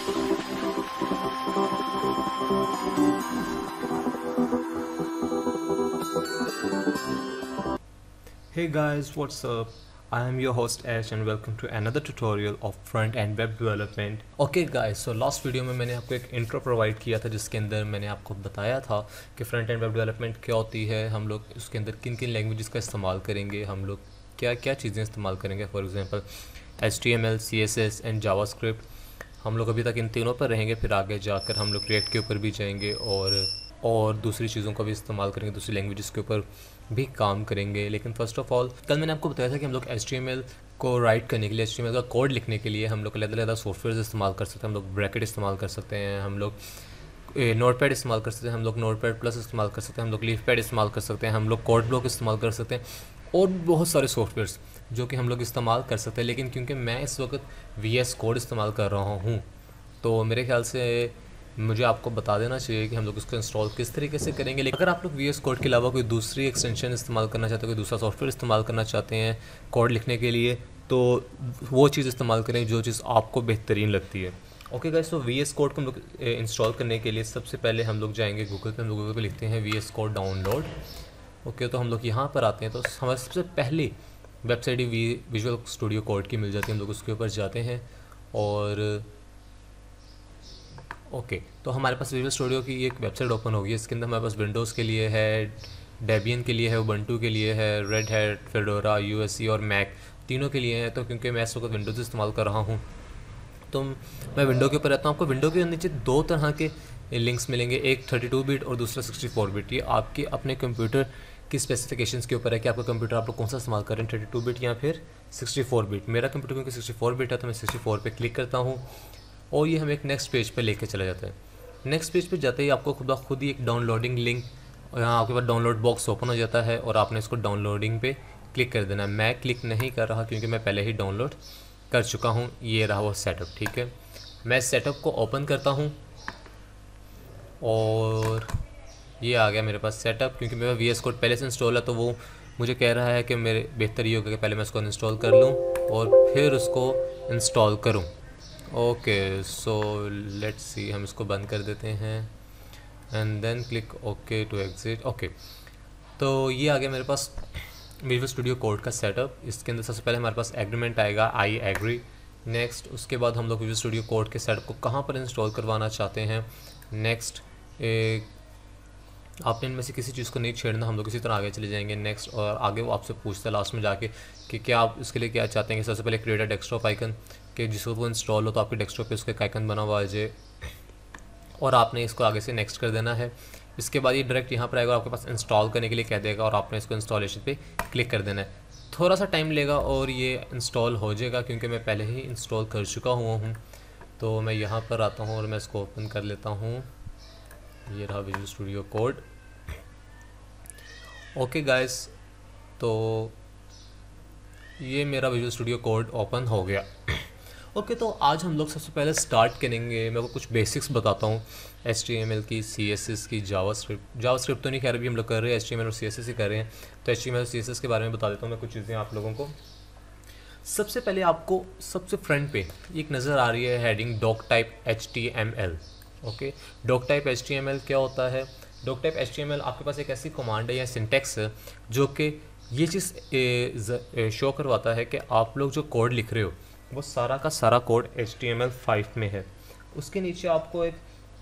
Hey guys, what's up? I am your host Ash and welcome to another tutorial of front end web development. Okay guys, so last video में मैंने आपको एक intro provide किया था जिसके अंदर मैंने आपको बताया था कि फ्रंट एंड वेब डेवलपमेंट क्या होती है, हम लोग उसके अंदर किन किन लैंग्वेजेस का इस्तेमाल करेंगे, हम लोग क्या क्या चीज़ें इस्तेमाल करेंगे। For example HTML, CSS and JavaScript. हम लोग अभी तक इन तीनों पर रहेंगे, फिर आगे जाकर हम लोग रिएक्ट के ऊपर भी जाएंगे और दूसरी चीज़ों का भी इस्तेमाल करेंगे, दूसरी लैंग्वेजेस के ऊपर भी काम करेंगे। लेकिन फ़र्स्ट ऑफ़ ऑल कल मैंने आपको बताया था कि हम लोग HTML को राइट करने के लिए, HTML का कोड लिखने के लिए हम लोग अलग-अलग सॉफ्टवेयर इस्तेमाल कर सकते हैं। हम लोग ब्रैकेट इस्तेमाल कर सकते हैं, हम लोग नोटपैड इस्तेमाल कर सकते हैं, हम लोग नोटपैड प्लस इस्तेमाल कर सकते हैं, हम लोग लीफपैड इस्तेमाल कर सकते हैं, हम लोग कोड ब्लॉक इस्तेमाल कर सकते हैं और बहुत सारे सॉफ्टवेयर्स जो कि हम लोग इस्तेमाल कर सकते हैं। लेकिन क्योंकि मैं इस वक्त VS कोड इस्तेमाल कर रहा हूँ तो मेरे ख्याल से मुझे आपको बता देना चाहिए कि हम लोग इसको इंस्टॉल किस तरीके से करेंगे। लेकिन अगर आप लोग VS कोड के अलावा कोई दूसरी एक्सटेंशन इस्तेमाल करना चाहते हो, कोई दूसरा सॉफ्टवेयर इस्तेमाल करना चाहते हैं कोड लिखने के लिए, तो वो चीज़ इस्तेमाल करें जो चीज़ आपको बेहतरीन लगती है। ओके गाइस, तो VS कोड को हम लोग इंस्टॉल करने के लिए सबसे पहले हम लोग जाएंगे गूगल पे, हम लोग गूगल पे लिखते हैं VS कोड डाउनलोड। ओके, तो हम लोग यहाँ पर आते हैं तो हमारे सबसे पहले वेबसाइट ही विजुअल स्टूडियो कोड की मिल जाती है। हम लोग उसके ऊपर जाते हैं और ओके, तो हमारे पास विजुअल स्टूडियो की एक वेबसाइट ओपन होगी। इसके अंदर हमारे पास विंडोज़ के लिए है, डेबियन के लिए है, उबंटू के लिए है, रेड हैट, फेडोरा, USC और मैक तीनों के लिए है। तो क्योंकि मैं इस वक्त विंडोज़ इस्तेमाल कर रहा हूँ तो मैं विंडो के ऊपर रहता हूँ। आपको विंडो के नीचे दो तरह के लिंक्स मिलेंगे, एक 32 बिट और दूसरा 64 बिट। ये आपके अपने कंप्यूटर की स्पेसिफिकेशंस के ऊपर है कि आपका कंप्यूटर आप लोग कौन सा इस्तेमाल करें, 32 बिट या फिर 64 बिट। मेरा कंप्यूटर क्योंकि 64 बिट है तो मैं 64 पे क्लिक करता हूँ और ये हमें एक नेक्स्ट पेज पे लेके चला जाता है। नेक्स्ट पेज पे जाते ही आपको खुद ही एक डाउनलोडिंग लिंक और यहाँ आपके पास डाउनलोड बॉक्स ओपन हो जाता है और आपने इसको डाउनलोडिंग पे क्लिक कर देना है। मैं क्लिक नहीं कर रहा क्योंकि मैं पहले ही डाउनलोड कर चुका हूँ। ये रहा वो सेटअप, ठीक है। मैं सेटअप को ओपन करता हूँ और ये आ गया मेरे पास सेटअप। क्योंकि मेरा VS कोड पहले से इंस्टॉल है तो वो मुझे कह रहा है कि मेरे बेहतर ये होगा कि पहले मैं इसको इंस्टॉल कर लूँ और फिर उसको इंस्टॉल करूँ। ओके, सो लेट्स सी, हम इसको बंद कर देते हैं and then click okay to exit. Okay, तो ये आ गया मेरे पास विजुअल स्टूडियो कोड का सेटअप। इसके अंदर सबसे पहले हमारे पास एग्रीमेंट आएगा, आई एग्री, नेक्स्ट। उसके बाद हम लोग विजुअल स्टूडियो कोड के सेटअप को कहाँ पर इंस्टॉल करवाना चाहते हैं, नेक्स्ट। आपने इनमें से किसी चीज़ को नहीं छेड़ना, हम लोग इसी तरह आगे चले जाएंगे, नेक्स्ट। और आगे वो आपसे पूछता है लास्ट में जाके कि क्या आप इसके लिए क्या चाहते हैं। कि सबसे पहले क्रिएट अ डेस्कटॉप आइकन, कि जिसको वो इंस्टॉल हो तो आपके डेस्कटॉप पे उसका एक आइकन बना हुआ आ जाए और आपने इसको आगे से नेक्स्ट कर देना है। इसके बाद ये डायरेक्ट यहाँ पर आएगा और आपके पास इंस्टॉल करने के लिए कह देगा और आपने इसको इंस्टॉलेशन पे क्लिक कर देना है। थोड़ा सा टाइम लेगा और ये इंस्टॉल हो जाएगा क्योंकि मैं पहले ही इंस्टॉल कर चुका हुआ हूँ। तो मैं यहाँ पर आता हूँ और मैं इसको ओपन कर लेता हूँ। ये रहा visual Studio code. Okay guys, तो ये मेरा विजुअल स्टूडियो कोड ओपन हो गया। ओके, तो आज हम लोग सबसे पहले स्टार्ट करेंगे। मैं को कुछ बेसिक्स बताता हूँ HTML की, CSS की, जावास्क्रिप्ट तो नहीं, खैर अभी हम लोग कर रहे हैं HTML और CSS ही कर रहे हैं। तो HTML और CSS के बारे में बता देता हूँ मैं कुछ चीज़ें आप लोगों को। सबसे पहले आपको सबसे फ्रंट पे एक नज़र आ रही है heading doc type HTML। Okay, doc type HTML क्या होता है? डॉक टाइप HTML आपके पास एक ऐसी कमांड है या सिंटेक्स है जो कि ये चीज़ शो करवाता है कि आप लोग जो कोड लिख रहे हो वो सारा का सारा कोड HTML5 में है। उसके नीचे आपको एक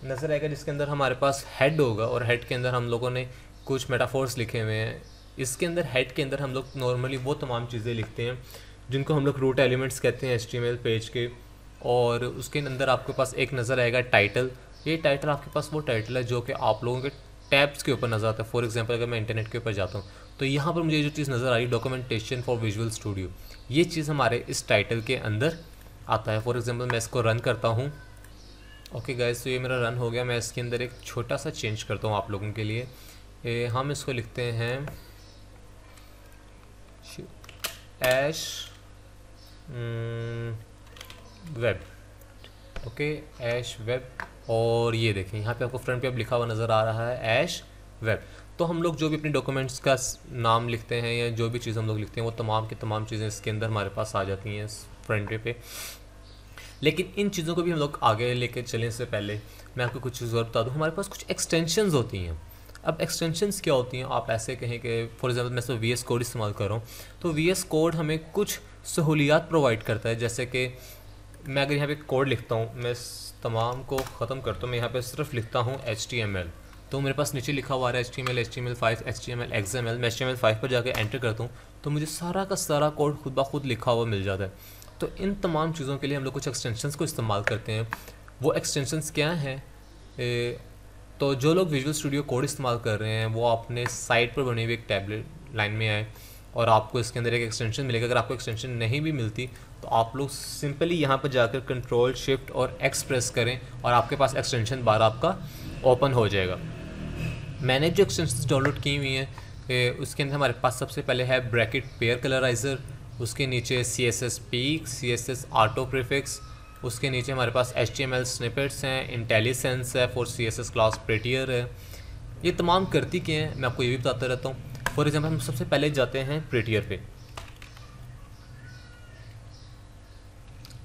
नज़र आएगा जिसके अंदर हमारे पास हेड होगा और हेड के अंदर हम लोगों ने कुछ मेटाफोर्स लिखे हुए हैं। इसके अंदर हेड के अंदर हम लोग नॉर्मली वो तमाम चीज़ें लिखते हैं जिनको हम लोग रूट एलिमेंट्स कहते हैं HTML पेज के। और उसके अंदर आपके पास एक नज़र आएगा टाइटल। ये टाइटल आपके पास वो टाइटल है जो कि आप लोगों के टैब्स के ऊपर नज़र आता है। फॉर एग्जांपल अगर मैं इंटरनेट के ऊपर जाता हूँ तो यहाँ पर मुझे जो चीज़ नज़र आ रही है डॉक्यूमेंटेशन फॉर विजुअल स्टूडियो, ये चीज़ हमारे इस टाइटल के अंदर आता है। फॉर एग्जांपल मैं इसको रन करता हूँ। ओके गाइस, तो ये मेरा रन हो गया। मैं इसके अंदर एक छोटा सा चेंज करता हूँ आप लोगों के लिए। हम इसको लिखते हैं ऐश वेब। ओके, ऐश वेब। और ये देखें यहाँ पे आपको फ्रंट पे अब लिखा हुआ नज़र आ रहा है ऐश वेब। तो हम लोग जो भी अपने डॉक्यूमेंट्स का नाम लिखते हैं या जो भी चीज़ हम लोग लिखते हैं वो तमाम की तमाम चीज़ें इसके अंदर हमारे पास आ जाती हैं इस फ्रंट पे। लेकिन इन चीज़ों को भी हम लोग आगे लेके चलने से पहले मैं आपको कुछ चीज़ और बता दूँ। हमारे पास कुछ एक्सटेंशंस होती हैं। अब एक्सटेंशंस क्या होती हैं, आप ऐसे कहें कि फॉर एग्जांपल मैं तो वी एस कोड इस्तेमाल कर रहा हूँ, तो वी एस कोड हमें कुछ सहूलियात प्रोवाइड करता है। जैसे कि मैं अगर यहाँ पे कोड लिखता हूँ, मैं इस तमाम को ख़त्म करता हूँ, मैं यहाँ पे सिर्फ लिखता हूँ HTML, तो मेरे पास नीचे लिखा हुआ है HTML, HTML5, HTML, XML। मैं HTML5 पर जाकर एंटर करता हूँ तो मुझे सारा का सारा कोड खुद ब खुद लिखा हुआ मिल जाता है। तो इन तमाम चीज़ों के लिए हम लोग कुछ एक्सटेंशंस को इस्तेमाल करते हैं। वो एक्सटेंशंस क्या हैं? तो जो लोग विजुअल स्टूडियो कोड इस्तेमाल कर रहे हैं वो अपने साइट पर बनी हुई एक टैबलेट लाइन में आए और आपको इसके अंदर एक एक्सटेंशन मिलेगा। अगर आपको एक्सटेंशन नहीं भी मिलती तो आप लोग सिंपली यहाँ पर जाकर कंट्रोल शिफ्ट और एक्स प्रेस करें और आपके पास एक्सटेंशन बार आपका ओपन हो जाएगा। मैंने जो एक्सटेंशन डाउनलोड की हुई हैं उसके अंदर हमारे पास सबसे पहले है ब्रैकेट पेयर कलराइज़र, उसके नीचे CSS peak, CSS auto prefix, उसके नीचे हमारे पास HTML स्निपेट्स हैं, इंटेलिसेंस है, फॉर CSS क्लास प्रेटियर है। ये तमाम करती क्या हैं मैं आपको ये भी बताता रहता हूँ। फॉर एग्जांपल हम सबसे पहले जाते हैं प्रेटियर पे।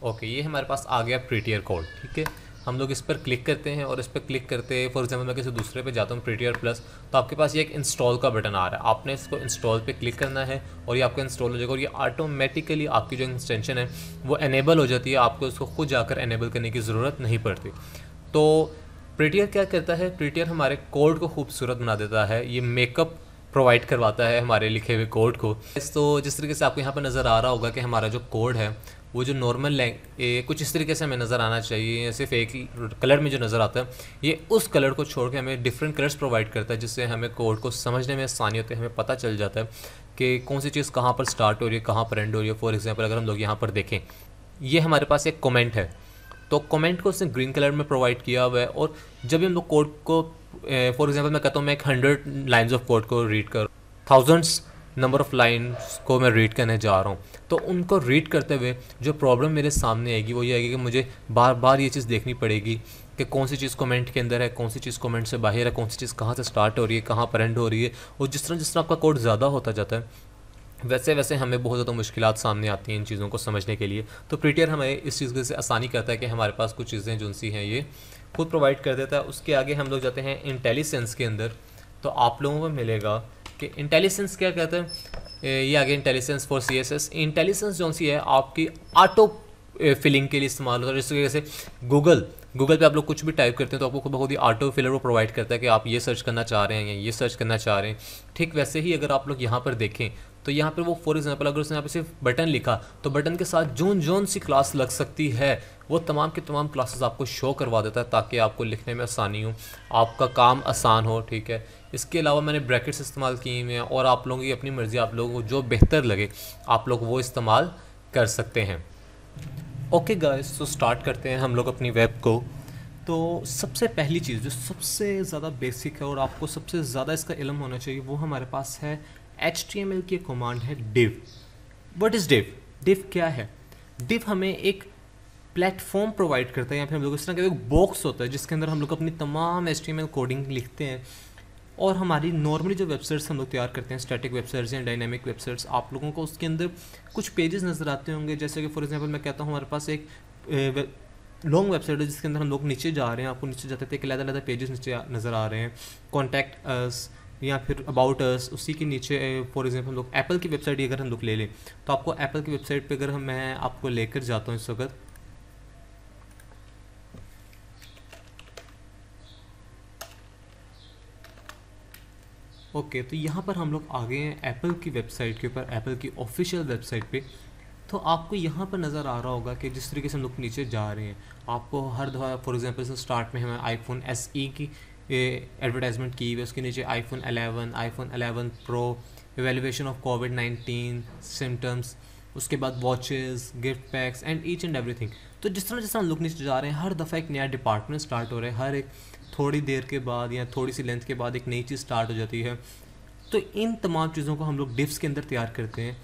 ओके, ये हमारे पास आ गया प्रेटियर कोड, ठीक है। हम लोग इस पर क्लिक करते हैं और इस पर क्लिक करते फॉर एग्जांपल मैं किसी दूसरे पे जाता हूँ प्रेटियर प्लस, तो आपके पास ये एक इंस्टॉल का बटन आ रहा है। आपने इसको इंस्टॉल पे क्लिक करना है और ये आपका इंस्टॉल हो जाएगा और ये ऑटोमेटिकली आपकी जो एक्सटेंशन है वो एनेबल हो जाती है। आपको इसको खुद जाकर एनेबल करने की ज़रूरत नहीं पड़ती। तो प्रेटियर क्या करता है? प्रेटियर हमारे कोड को खूबसूरत बना देता है, ये मेकअप प्रोवाइड करवाता है हमारे लिखे हुए कोड को। तो जिस तरीके से आपको यहाँ पर नज़र आ रहा होगा कि हमारा जो कोड है वो जो नॉर्मल कुछ इस तरीके से हमें नज़र आना चाहिए, सिर्फ एक कलर में जो नज़र आता है ये उस कलर को छोड़ के हमें डिफरेंट कलर्स प्रोवाइड करता है, जिससे हमें कोड को समझने में आसानी होती है। हमें पता चल जाता है कि कौन सी चीज़ कहाँ पर स्टार्ट हो रही है, कहाँ पर एंड हो रही है। फॉर एग्जांपल अगर हम लोग यहाँ पर देखें, ये हमारे पास एक कमेंट है, तो कमेंट को उसने ग्रीन कलर में प्रोवाइड किया हुआ है। और जब भी हम लोग कोड को फॉर एग्जांपल मैं कहता हूँ मैं एक 100 लाइन्स ऑफ कोड को रीड कर, थाउजेंड्स नंबर ऑफ़ लाइन्स को मैं रीड करने जा रहा हूँ, तो उनको रीड करते हुए जो प्रॉब्लम मेरे सामने आएगी वो ये आएगी कि मुझे बार बार ये चीज़ देखनी पड़ेगी कि कौन सी चीज़ कमेंट के अंदर है, कौन सी चीज़ कमेंट से बाहर है, कौन सी चीज़ कहाँ से स्टार्ट हो रही है, कहाँ पर एंड हो रही है। और जिस तरह आपका कोड ज़्यादा होता जाता है वैसे वैसे हमें बहुत ज़्यादा मुश्किलात सामने आती हैं इन चीज़ों को समझने के लिए। तो प्रेटियर हमें इस चीज़ से आसानी करता है कि हमारे पास कुछ चीज़ें जो सी हैं ये खुद प्रोवाइड कर देता है। उसके आगे हम लोग जाते हैं इंटेलिसेंस के अंदर, तो आप लोगों को मिलेगा कि इंटेलिसेंस क्या कहता है। ये आगे इंटेलिसेंस फॉर CSS। इंटेलिसेंस जो सी है आपकी ऑटो फिलिंग के लिए इस्तेमाल होता है। जिस तरीके से गूगल पे आप लोग कुछ भी टाइप करते हैं तो आपको खुद ही ऑटो फिलर वो प्रोवाइड करता है कि आप ये सर्च करना चाह रहे हैं या ये सर्च करना चाह रहे हैं। ठीक वैसे ही अगर आप लोग यहाँ पर देखें तो यहाँ पर वो फॉर एग्जांपल अगर उसने यहाँ पे सिर्फ बटन लिखा तो बटन के साथ जोन सी क्लास लग सकती है वो तमाम के तमाम क्लासेस आपको शो करवा देता है ताकि आपको लिखने में आसानी हो, आपका काम आसान हो। ठीक है, इसके अलावा मैंने ब्रैकेट्स इस्तेमाल किए हुए हैं और आप लोगों की अपनी मर्ज़ी, आप लोगों को जो बेहतर लगे आप लोग वो इस्तेमाल कर सकते हैं। ओके गाइस, तो स्टार्ट करते हैं हम लोग अपनी वेब को। तो सबसे पहली चीज़ जो सबसे ज़्यादा बेसिक है और आपको सबसे ज़्यादा इसका इल्म होना चाहिए वो हमारे पास है HTML की कमांड है div। What is div? div क्या है? div हमें एक प्लेटफॉर्म प्रोवाइड करता है, या फिर हम लोग इस तरह का एक बॉक्स होता है जिसके अंदर हम लोग अपनी तमाम HTML कोडिंग लिखते हैं। और हमारी नॉर्मली जो वेबसाइट्स हम लोग तैयार करते हैं, स्टैटिक वेबसाइट्स या डायनामिक वेबसाइट्स, आप लोगों को उसके अंदर कुछ पेजेस नज़र आते होंगे। जैसे कि फॉर एग्जांपल मैं कहता हूँ हमारे पास एक लॉन्ग वेबसाइट है जिसके अंदर हम लोग नीचे जा रहे हैं, आपको नीचे जाते थे एक अलग पेजेस नीचे नज़र आ रहे हैं, कॉन्टैक्ट अस या फिर अबाउट अस। उसी के नीचे फॉर एग्जांपल हम लोग एप्पल की वेबसाइट अगर हम लोग ले लें तो आपको एप्पल की वेबसाइट पे अगर मैं आपको लेकर जाता हूँ इस वक्त, ओके तो यहाँ पर हम लोग आ गए हैं एप्पल की वेबसाइट के ऊपर, एप्पल की ऑफिशियल वेबसाइट पे। तो आपको यहाँ पर नज़र आ रहा होगा कि जिस तरीके से हम लोग नीचे जा रहे हैं आपको हर दफ़ा फॉर एग्जांपल स्टार्ट में हमें iPhone SE की एडवर्टाइजमेंट की हुई है, उसके नीचे iPhone 11, iPhone 11 Pro, evaluation of COVID-19 symptoms, उसके बाद watches, gift packs and each and everything. तो जिस तरह हम लोग नीचे जा रहे हैं हर दफ़ा एक नया डिपार्टमेंट स्टार्ट हो रहा है, हर एक थोड़ी देर के बाद या थोड़ी सी लेंथ के बाद एक नई चीज़ स्टार्ट हो जाती है। तो इन तमाम चीज़ों को हम लोग डिव्स के अंदर तैयार करते हैं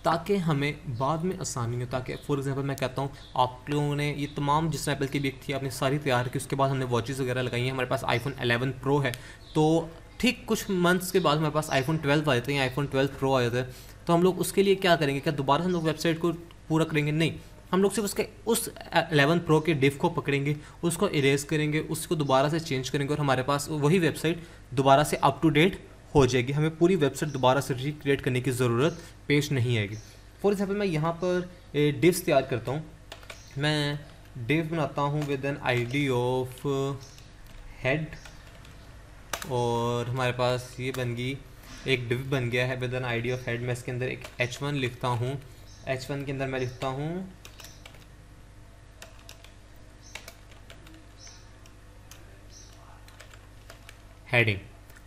ताकि हमें बाद में आसानी हो। ताकि फॉर एग्जांपल मैं कहता हूँ आप लोगों ने ये तमाम जिस एप्पल की भी थी आपने सारी तैयार की, उसके बाद हमने वॉचेस वगैरह लगाई हैं, हमारे पास iPhone 11 Pro है। तो ठीक कुछ मंथ्स के बाद हमारे पास iPhone 12 आए थे या iPhone 12 Pro आए थे, तो हम लोग उसके लिए क्या करेंगे? क्या दोबारा हम लोग वेबसाइट को पूरा करेंगे? नहीं, हम लोग सिर्फ उसके उस 11 प्रो के डिव को पकड़ेंगे, उसको इरेज करेंगे, उसको दोबारा से चेंज करेंगे और हमारे पास वही वेबसाइट दोबारा से अप टू डेट हो जाएगी। हमें पूरी वेबसाइट दोबारा से रिक्रिएट करने की ज़रूरत पेश नहीं आएगी। फॉर एग्जाम्पल मैं यहाँ पर डिव्स तैयार करता हूँ। मैं डिव बनाता हूँ with an ID of head, और हमारे पास ये बन गई, एक डिव बन गया है with an ID of head. मैं इसके अंदर एक h1 लिखता हूँ। h1 के अंदर मैं लिखता हूँ हेडिंग।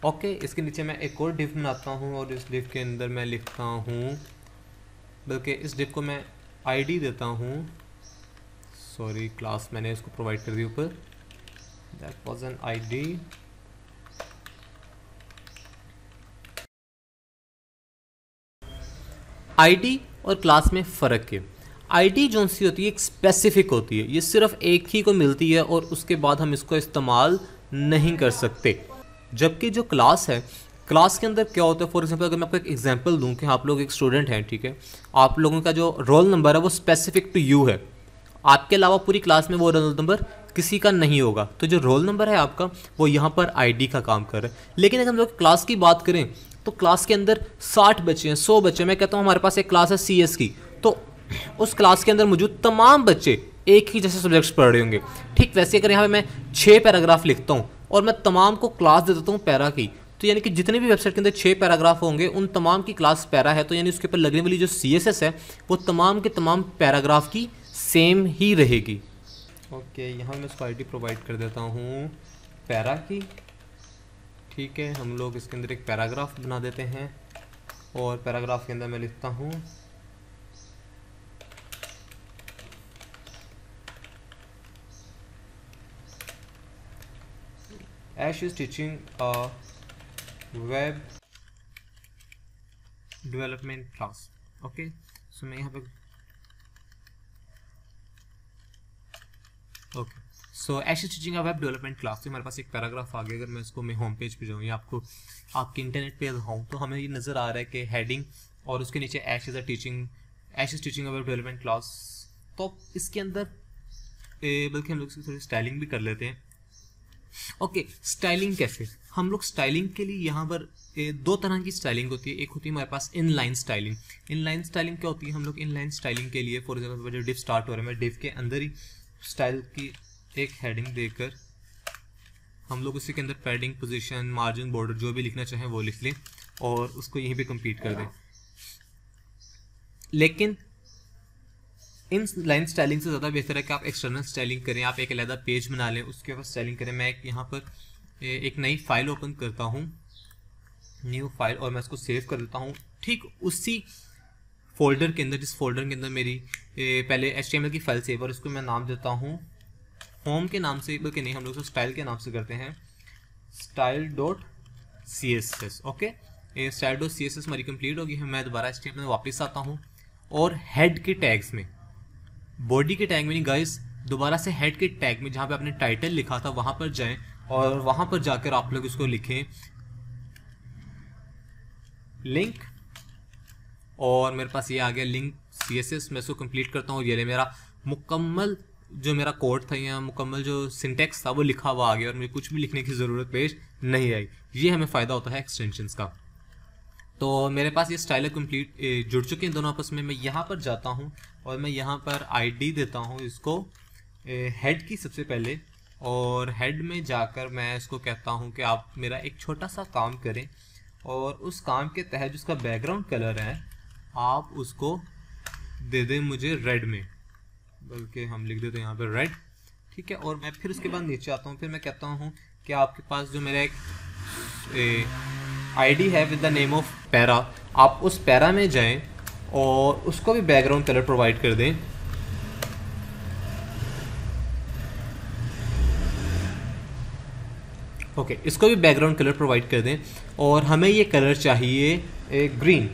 ओके, इसके नीचे मैं एक और डिव बनाता हूँ और इस डिव के अंदर मैं लिखता हूँ, बल्कि इस डिव को मैं आईडी देता हूँ, सॉरी क्लास मैंने इसको प्रोवाइड कर दी ऊपर, that was an ID. ID और क्लास में फ़र्क है। आईडी जो सी होती है एक स्पेसिफिक होती है, ये सिर्फ एक ही को मिलती है और उसके बाद हम इसको इस्तेमाल नहीं कर सकते। जबकि जो क्लास है, क्लास के अंदर क्या होता है, फॉर एग्जांपल अगर मैं आपको एक एग्जांपल दूं कि आप लोग एक स्टूडेंट हैं, ठीक है, आप लोगों का जो रोल नंबर है वो स्पेसिफिक टू यू है, आपके अलावा पूरी क्लास में वो रोल नंबर किसी का नहीं होगा। तो जो रोल नंबर है आपका वो यहाँ पर आईडी का काम कर रहा है। लेकिन अगर हम लोग क्लास की बात करें तो क्लास के अंदर 60 बच्चे हैं, 100 बच्चे। मैं कहता हूँ हमारे पास एक क्लास है CS की, तो उस क्लास के अंदर मौजूद तमाम बच्चे एक ही जैसे सब्जेक्ट्स पढ़ रहे होंगे। ठीक वैसे अगर यहाँ पे मैं 6 पैराग्राफ लिखता हूँ और मैं तमाम को क्लास दे देता हूँ पैरा की, तो यानी कि जितने भी वेबसाइट के अंदर 6 पैराग्राफ होंगे उन तमाम की क्लास पैरा है, तो यानी उसके ऊपर लगने वाली जो CSS है वो तमाम के तमाम पैराग्राफ की सेम ही रहेगी। ओके, यहाँ मैं इसको आईडी प्रोवाइड कर देता हूँ पैरा की। ठीक है, हम लोग इसके अंदर एक पैराग्राफ बना देते हैं और पैराग्राफ के अंदर मैं लिखता हूँ Ash is teaching a web development class. Okay, so मैं यहाँ पे okay, so Ash is teaching a web development class। तो हमारे पास एक पैराग्राफ आ गया। अगर मैं इसको मैं होम पेज पे जाऊँ या आपको आपके इंटरनेट पे दिखाऊँ तो हमें ये नज़र आ रहा है कि हेडिंग और उसके नीचे Ash is teaching a web development class। तो इसके अंदर बल्कि हम लोग इसकी थोड़ी स्टाइलिंग भी कर लेते हैं। ओके, स्टाइलिंग कैसे? हम लोग स्टाइलिंग के लिए यहाँ पर 2 तरह की स्टाइलिंग होती है। एक होती है हमारे पास इनलाइन स्टाइलिंग। इनलाइन स्टाइलिंग क्या होती है? हम लोग इनलाइन स्टाइलिंग के लिए फॉर एग्जाम्पल जो डिव स्टार्ट हो रहा है, मैं डिव के अंदर ही स्टाइल की एक हेडिंग देकर हम लोग उसी के अंदर पैडिंग, पोजीशन, मार्जिन, बॉर्डर जो भी लिखना चाहें वो लिख लें और उसको यहीं पे कंप्लीट कर दें। लेकिन इन लाइन स्टाइलिंग से ज़्यादा बेहतर है कि आप एक्सटर्नल स्टाइलिंग करें, आप एक अलग पेज बना लें, उसके ऊपर स्टाइलिंग करें। मैं यहाँ पर एक नई फाइल ओपन करता हूँ, न्यू फाइल, और मैं इसको सेव कर देता हूँ ठीक उसी फोल्डर के अंदर जिस फोल्डर के अंदर मेरी पहले HTML की फाइल सेव, और उसको मैं नाम देता हूँ होम के नाम से, बल्कि नहीं हम लोग उसको स्टाइल के नाम से करते हैं, style.css। ओके, style.css हमारी कंप्लीट होगी। मैं दोबारा HTML में वापस आता हूँ और हेड के टैग्स में, बॉडी के टैग में नहीं गाइस, दोबारा से हेड के टैग में जहाँ पे आपने टाइटल लिखा था वहाँ पर जाएं और वहाँ पर जाकर आप लोग इसको लिखें लिंक, और मेरे पास ये आ गया लिंक CSS। मैं इसको कंप्लीट करता हूँ और ये मेरा मुकम्मल जो मेरा कोड था या मुकम्मल जो सिंटेक्स था वो लिखा हुआ आ गया और मुझे कुछ भी लिखने की ज़रूरत पेश नहीं आई। ये हमें फ़ायदा होता है एक्सटेंशंस का। तो मेरे पास ये स्टाइल कंप्लीट जुड़ चुके हैं दोनों आपस में। मैं यहाँ पर जाता हूँ और मैं यहाँ पर आईडी देता हूँ इसको हेड की सबसे पहले, और हेड में जाकर मैं इसको कहता हूँ कि आप मेरा एक छोटा सा काम करें और उस काम के तहत जिसका बैकग्राउंड कलर है आप उसको दे दें मुझे रेड में, बल्कि हम लिख देते हैं यहाँ पर रेड। ठीक है, और मैं फिर उसके बाद नीचे आता हूँ, फिर मैं कहता हूँ कि आपके पास जो मेरा एक आईडी है with the name of para, आप उस पैरा में जाएं और उसको भी बैकग्राउंड कलर प्रोवाइड कर दें। ओके, इसको भी बैकग्राउंड कलर प्रोवाइड कर दें और हमें ये कलर चाहिए ग्रीन।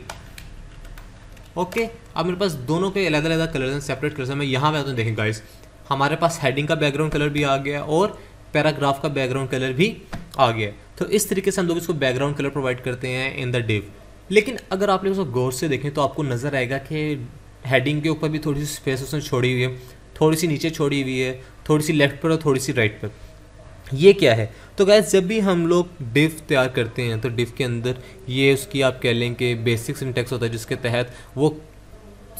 ओके, अब मेरे पास दोनों के अलग अलग कलर हैं, सेपरेट कलर हैं। मैं यहाँ पे आता हूँ, देखें गाइस, हमारे पास हेडिंग का बैकग्राउंड कलर भी आ गया और पैराग्राफ का बैकग्राउंड कलर भी आ गया। तो इस तरीके से हम लोग इसको बैकग्राउंड कलर प्रोवाइड करते हैं इन द डिव। लेकिन अगर आप लोग इसको गौर से देखें तो आपको नज़र आएगा कि हेडिंग के ऊपर भी थोड़ी सी स्पेस उसने छोड़ी हुई है, थोड़ी सी नीचे छोड़ी हुई है, थोड़ी सी लेफ्ट पर और थोड़ी सी राइट पर। ये क्या है? तो गाइस जब भी हम लोग डिफ तैयार करते हैं तो डिफ के अंदर ये उसकी आप कह लें कि बेसिक सिंटेक्स होता है, जिसके तहत वो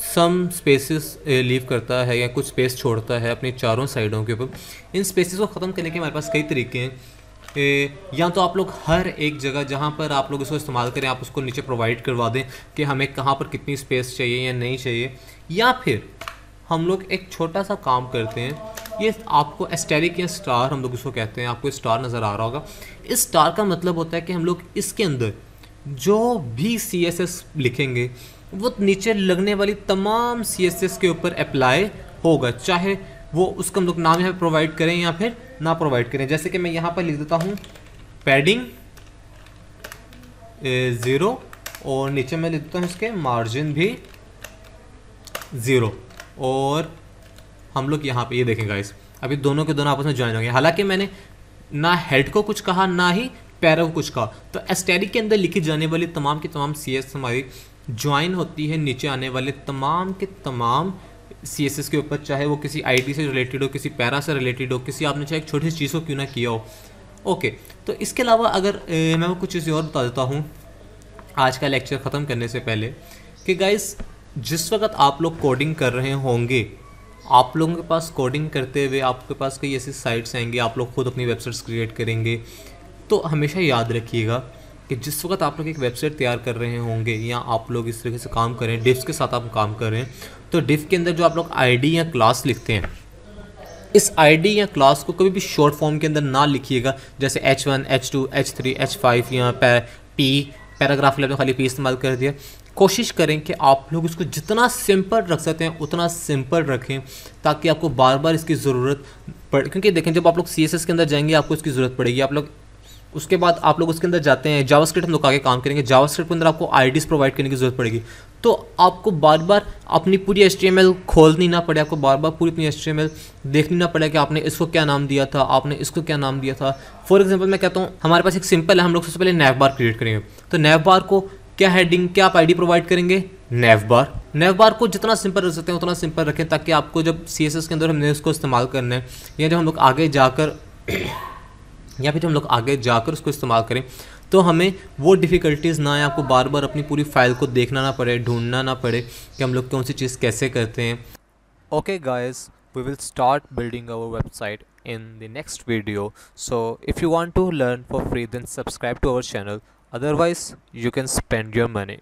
सम स्पेसेस लीव करता है या कुछ स्पेस छोड़ता है अपनी चारों साइडों के ऊपर। इन स्पेसेस को ख़त्म करने के हमारे पास कई तरीके हैं। या तो आप लोग हर एक जगह जहाँ पर आप लोग इसको इस्तेमाल करें आप उसको नीचे प्रोवाइड करवा दें कि हमें कहाँ पर कितनी स्पेस चाहिए या नहीं चाहिए, या फिर हम लोग एक छोटा सा काम करते हैं। ये आपको एस्टेरिक या स्टार हम लोग इसको कहते हैं, आपको स्टार नज़र आ रहा होगा। इस स्टार का मतलब होता है कि हम लोग इसके अंदर जो भी CSS लिखेंगे वो नीचे लगने वाली तमाम CSS के ऊपर अप्लाई होगा, चाहे वो उसका हम लोग नाम यहाँ प्रोवाइड करें या फिर ना प्रोवाइड करें। जैसे कि मैं यहाँ पर लिख देता हूँ पैडिंग 0 और नीचे मैं लिख देता हूँ इसके मार्जिन भी 0, और हम लोग यहाँ पे ये देखें गाइस अभी दोनों के दोनों आपस में ज्वाइन हो गए। हालांकि मैंने ना हेड को कुछ कहा ना ही पैरा को कुछ कहा। तो एस्टेरिक के अंदर लिखी जाने वाली तमाम की तमाम CS हमारी ज्वाइन होती है नीचे आने वाले तमाम के तमाम CSS के ऊपर, चाहे वो किसी ID से रिलेटेड हो, किसी पैरा से रिलेटेड हो, किसी आपने चाहे एक छोटी सी चीज़ को क्यों ना किया हो। ओके, तो इसके अलावा अगर मैं वो कुछ चीज़ें और बता देता हूँ आज का लेक्चर ख़त्म करने से पहले कि गाइस जिस वक्त आप लोग कोडिंग कर रहे होंगे, आप लोगों के पास कोडिंग करते हुए आपके पास कई ऐसी साइट्स आएंगी, आप लोग खुद अपनी वेबसाइट्स क्रिएट करेंगे। तो हमेशा याद रखिएगा कि जिस वक्त आप लोग एक वेबसाइट तैयार कर रहे होंगे या आप लोग इस तरीके से काम करें, डिफ्स के साथ आप काम कर रहे हैं, तो डिफ के अंदर जो आप लोग ID या क्लास लिखते हैं, इस ID या क्लास को कभी भी शॉर्ट फॉर्म के अंदर ना लिखिएगा, जैसे H1, H2, H3, H5 या P पैराग्राफ लेवल खाली P इस्तेमाल कर दिया। कोशिश करें कि आप लोग इसको जितना सिंपल रख सकते हैं उतना सिंपल रखें, ताकि आपको बार बार इसकी ज़रूरत पड़े। क्योंकि देखें जब आप लोग CSS के अंदर जाएंगे आपको इसकी ज़रूरत पड़ेगी। आप लोग उसके बाद आप लोग उसके अंदर जाते हैं, जावास्क्रिप्ट हम लोग आगे काम करेंगे, जावास्क्रिप्ट के अंदर आपको IDs प्रोवाइड करने की ज़रूरत पड़ेगी। तो आपको बार बार अपनी पूरी HTML खोलनी ना पड़े, आपको बार बार पूरी अपनी HTML देखनी ना पड़े कि आपने इसको क्या नाम दिया था, आपने इसको क्या नाम दिया था। फॉर एग्जांपल मैं कहता हूँ हमारे पास एक सिंपल है, हम लोग सबसे पहले नैव बार क्रिएट करेंगे। तो नैव बार को क्या हेडिंग, क्या आप ID प्रोवाइड करेंगे, नैव बार। नैव बार को जितना सिंपल रख सकते हैं उतना सिंपल रखें, ताकि आपको जब CSS के अंदर हमने उसको इस्तेमाल करना है या जब हम लोग आगे जाकर या फिर हम लोग आगे जाकर उसको इस्तेमाल करें तो हमें वो डिफ़िकल्टीज़ ना आए, आपको बार बार अपनी पूरी फाइल को देखना ना पड़े, ढूंढना ना पड़े कि हम लोग कौन सी चीज़ कैसे करते हैं। Okay guys, we will start building our website in the next video. So if you want to learn for free, then subscribe to our channel. Otherwise you can spend your money.